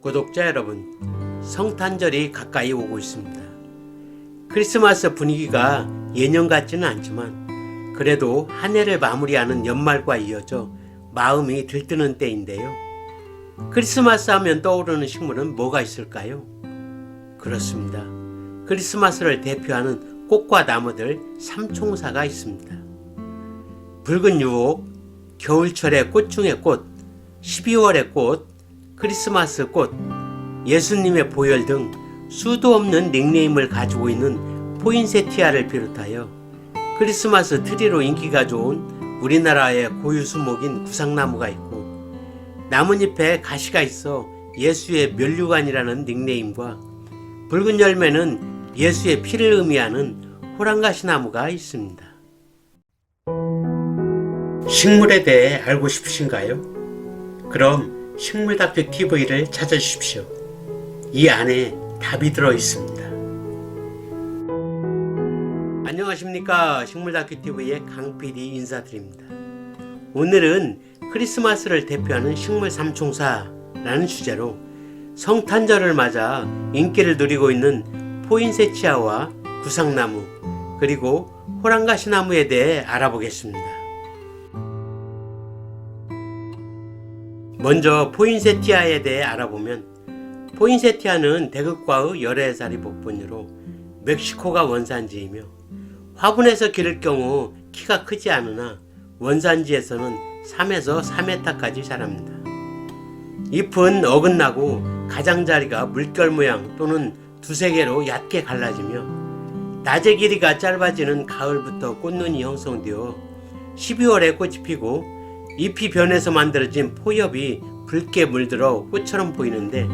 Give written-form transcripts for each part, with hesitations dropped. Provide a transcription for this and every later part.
구독자 여러분, 성탄절이 가까이 오고 있습니다. 크리스마스 분위기가 예년 같지는 않지만 그래도 한 해를 마무리하는 연말과 이어져 마음이 들뜨는 때인데요. 크리스마스 하면 떠오르는 식물은 뭐가 있을까요? 그렇습니다. 크리스마스를 대표하는 꽃과 나무들 삼총사가 있습니다. 붉은 유혹, 겨울철의 꽃 중의 꽃, 12월의 꽃, 크리스마스 꽃, 예수님의 보혈 등 수도 없는 닉네임을 가지고 있는 포인세티아를 비롯하여 크리스마스 트리로 인기가 좋은 우리나라의 고유 수목인 구상나무가 있고, 나뭇잎에 가시가 있어 예수의 면류관이라는 닉네임과 붉은 열매는 예수의 피를 의미하는 호랑가시나무가 있습니다. 식물에 대해 알고 싶으신가요? 그럼 식물다큐 TV를 찾아주십시오. 이 안에 답이 들어 있습니다. 안녕하십니까. 식물다큐 TV의 강PD 인사드립니다. 오늘은 크리스마스를 대표하는 식물 삼총사라는 주제로 성탄절을 맞아 인기를 누리고 있는 포인세티아와 구상나무 그리고 호랑가시나무에 대해 알아보겠습니다. 먼저 포인세티아에 대해 알아보면, 포인세티아는 대극과의 열애살이 복분유로 멕시코가 원산지이며 화분에서 기를 경우 키가 크지 않으나 원산지에서는 3에서 4m까지 자랍니다. 잎은 어긋나고 가장자리가 물결 모양 또는 두세 개로 얕게 갈라지며 낮의 길이가 짧아지는 가을부터 꽃눈이 형성되어 12월에 꽃이 피고 잎이 변해서 만들어진 포엽이 붉게 물들어 꽃처럼 보이는데,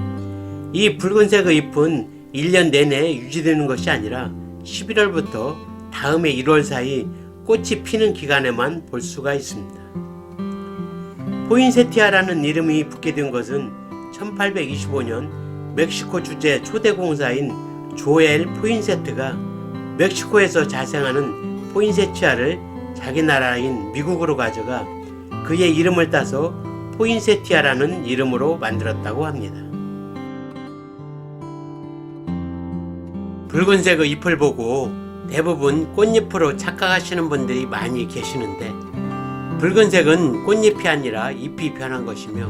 이 붉은색의 잎은 1년 내내 유지되는 것이 아니라 11월부터 다음해 1월 사이 꽃이 피는 기간에만 볼 수가 있습니다. 포인세티아라는 이름이 붙게 된 것은 1825년 멕시코 주재 초대 공사인 조엘 포인세트가 멕시코에서 자생하는 포인세티아를 자기 나라인 미국으로 가져가 그의 이름을 따서 포인세티아라는 이름으로 만들었다고 합니다. 붉은색의 잎을 보고 대부분 꽃잎으로 착각하시는 분들이 많이 계시는데, 붉은색은 꽃잎이 아니라 잎이 변한 것이며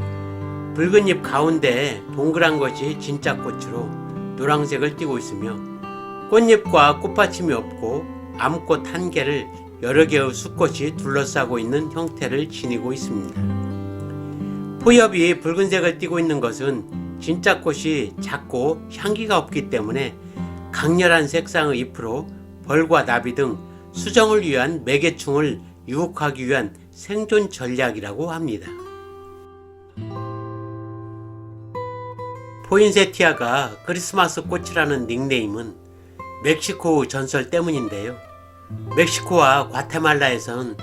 붉은 잎 가운데에 동그란 것이 진짜 꽃으로 노란색을 띠고 있으며 꽃잎과 꽃받침이 없고 암꽃 한 개를 여러 개의 수꽃이 둘러싸고 있는 형태를 지니고 있습니다. 포엽이 붉은색을 띠고 있는 것은 진짜 꽃이 작고 향기가 없기 때문에 강렬한 색상의 잎으로 벌과 나비 등 수정을 위한 매개충을 유혹하기 위한 생존 전략이라고 합니다. 포인세티아가 크리스마스 꽃이라는 닉네임은 멕시코 전설 때문인데요. 멕시코와 과테말라에선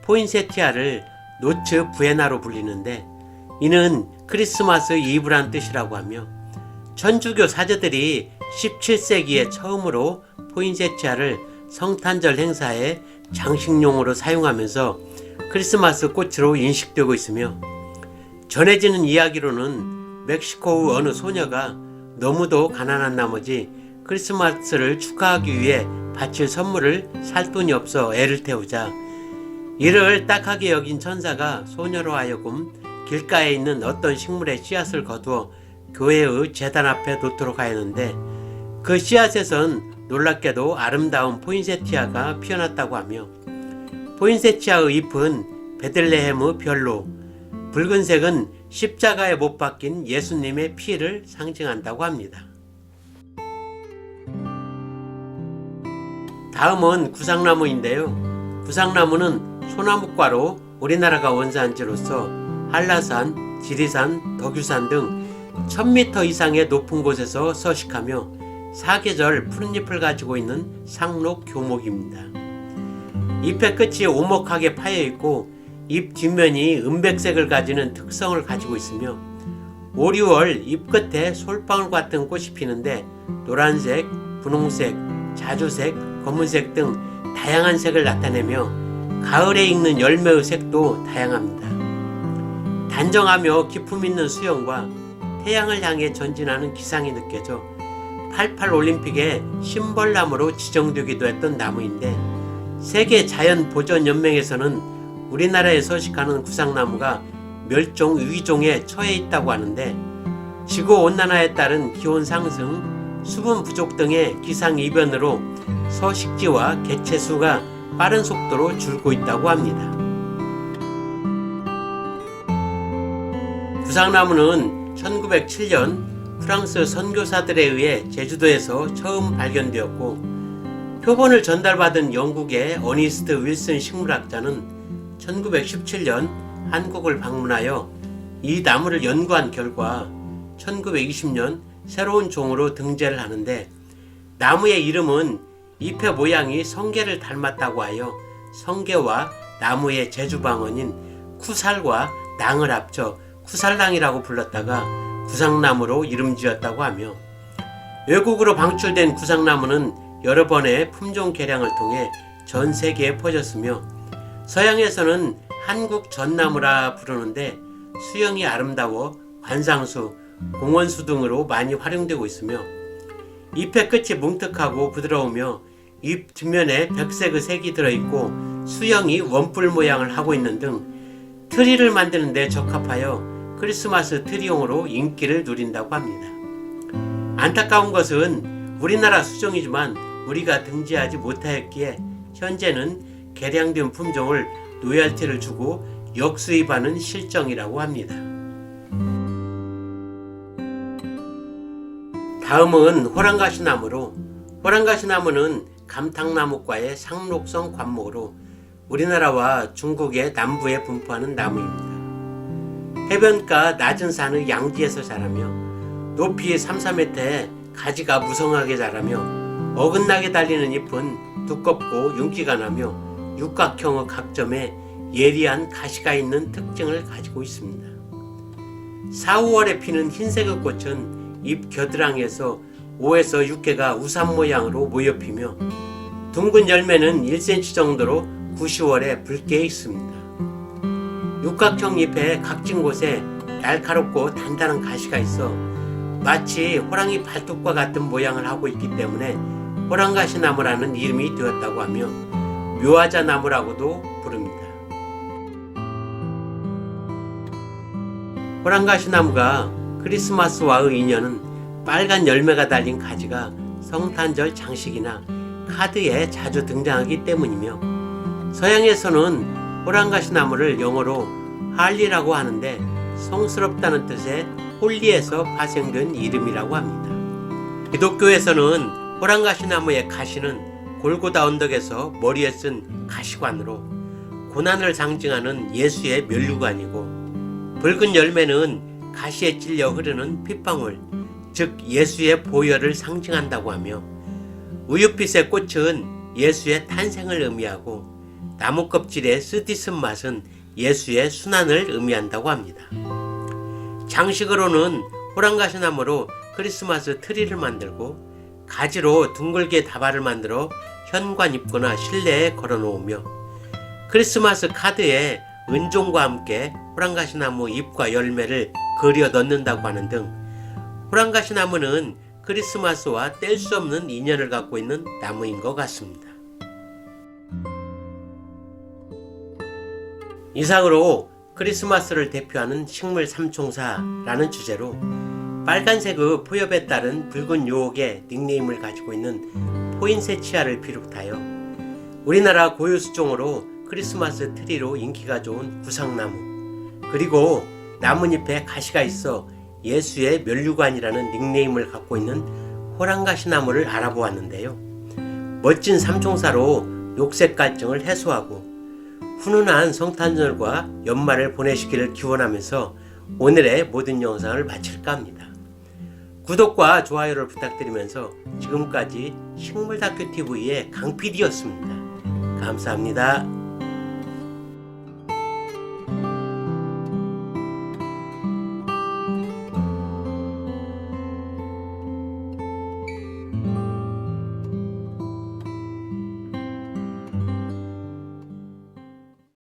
포인세티아를 노츠 부에나로 불리는데, 이는 크리스마스 이브란 뜻이라고 하며 천주교 사제들이 17세기에 처음으로 포인세티아를 성탄절 행사에 장식용으로 사용하면서 크리스마스 꽃으로 인식되고 있으며, 전해지는 이야기로는 멕시코의 어느 소녀가 너무도 가난한 나머지 크리스마스를 축하하기 위해 바칠 선물을 살 돈이 없어 애를 태우자 이를 딱하게 여긴 천사가 소녀로 하여금 길가에 있는 어떤 식물의 씨앗을 거두어 교회의 제단 앞에 놓도록 하였는데, 그 씨앗에선 놀랍게도 아름다운 포인세티아가 피어났다고 하며, 포인세티아의 잎은 베들레헴의 별로, 붉은색은 십자가에 못 박힌 예수님의 피를 상징한다고 합니다. 다음은 구상나무인데요. 구상나무는 소나무과로 우리나라가 원산지로서 한라산, 지리산, 덕유산 등 1000m 이상의 높은 곳에서 서식하며 사계절 푸른 잎을 가지고 있는 상록 교목입니다. 잎의 끝이 오목하게 파여 있고 잎 뒷면이 은백색을 가지는 특성을 가지고 있으며 5, 6월 잎 끝에 솔방울 같은 꽃이 피는데 노란색, 분홍색, 자주색, 검은색 등 다양한 색을 나타내며 가을에 익는 열매의 색도 다양합니다. 단정하며 기품 있는 수영과 태양을 향해 전진하는 기상이 느껴져 88 올림픽의 심벌나무로 지정되기도 했던 나무인데 세계 자연보전연맹에서는 우리나라에 서식하는 구상나무가 멸종 위기종에 처해 있다고 하는데 지구온난화에 따른 기온 상승, 수분 부족 등의 기상이변으로 서식지와 개체 수가 빠른 속도로 줄고 있다고 합니다. 구상나무는 1907년 프랑스 선교사들에 의해 제주도에서 처음 발견되었고 표본을 전달받은 영국의 어니스트 윌슨 식물학자는 1917년 한국을 방문하여 이 나무를 연구한 결과 1920년 새로운 종으로 등재를 하는데 나무의 이름은 잎의 모양이 성게를 닮았다고 하여 성게와 나무의 제주방언인 쿠살과 낭을 합쳐 쿠살낭이라고 불렀다가 구상나무로 이름 지었다고 하며 외국으로 방출된 구상나무는 여러 번의 품종 개량을 통해 전 세계에 퍼졌으며 서양에서는 한국 전나무라 부르는데 수영이 아름다워 관상수, 공원수 등으로 많이 활용되고 있으며 잎의 끝이 뭉툭하고 부드러우며 잎 뒷면에 백색의 색이 들어있고 수영이 원뿔 모양을 하고 있는 등 트리를 만드는 데 적합하여 크리스마스 트리용으로 인기를 누린다고 합니다. 안타까운 것은 우리나라 수종이지만 우리가 등재하지 못하였기에 현재는 개량된 품종을 로열티를 주고 역수입하는 실정이라고 합니다. 다음은 호랑가시나무로 호랑가시나무는 감탕나무과의 상록성 관목으로 우리나라와 중국의 남부에 분포하는 나무입니다. 해변가 낮은 산의 양지에서 자라며 높이 3-4m에 가지가 무성하게 자라며 어긋나게 달리는 잎은 두껍고 윤기가 나며 육각형의 각점에 예리한 가시가 있는 특징을 가지고 있습니다. 4-5월에 피는 흰색의 꽃은 잎 겨드랑이에서 5에서 6개가 우산 모양으로 모여 피며 둥근 열매는 1cm 정도로 9-10월에 붉게 있습니다. 육각형 잎의 각진 곳에 날카롭고 단단한 가시가 있어 마치 호랑이 발톱과 같은 모양을 하고 있기 때문에 호랑가시나무라는 이름이 되었다고 하며 묘화자나무라고도 부릅니다. 호랑가시나무가 크리스마스와의 인연은 빨간 열매가 달린 가지가 성탄절 장식이나 카드에 자주 등장하기 때문이며 서양에서는 호랑가시나무를 영어로 할리라고 하는데 성스럽다는 뜻의 홀리에서 파생된 이름이라고 합니다. 기독교에서는 호랑가시나무의 가시는 골고다 언덕에서 머리에 쓴 가시관으로 고난을 상징하는 예수의 면류관이고 붉은 열매는 가시에 찔려 흐르는 핏방울, 즉 예수의 보혈을 상징한다고 하며 우윳빛의 꽃은 예수의 탄생을 의미하고 나무 껍질의 쓰디쓴 맛은 예수의 순환을 의미한다고 합니다. 장식으로는 호랑가시나무로 크리스마스 트리를 만들고 가지로 둥글게 다발을 만들어 현관 입구나 실내에 걸어놓으며 크리스마스 카드에 은종과 함께 호랑가시나무 잎과 열매를 그려 넣는다고 하는 등 호랑가시나무는 크리스마스와 뗄 수 없는 인연을 갖고 있는 나무인 것 같습니다. 이상으로 크리스마스를 대표하는 식물 삼총사라는 주제로 빨간색의 포엽에 따른 붉은 유혹의 닉네임을 가지고 있는 포인세치아를 비롯하여 우리나라 고유수종으로 크리스마스 트리로 인기가 좋은 구상나무, 그리고 나뭇잎에 가시가 있어 예수의 면류관이라는 닉네임을 갖고 있는 호랑가시나무를 알아보았는데요. 멋진 삼총사로 녹색 갈증을 해소하고 훈훈한 성탄절과 연말을 보내시기를 기원하면서 오늘의 모든 영상을 마칠까 합니다. 구독과 좋아요를 부탁드리면서 지금까지 식물다큐TV의 강PD였습니다. 감사합니다.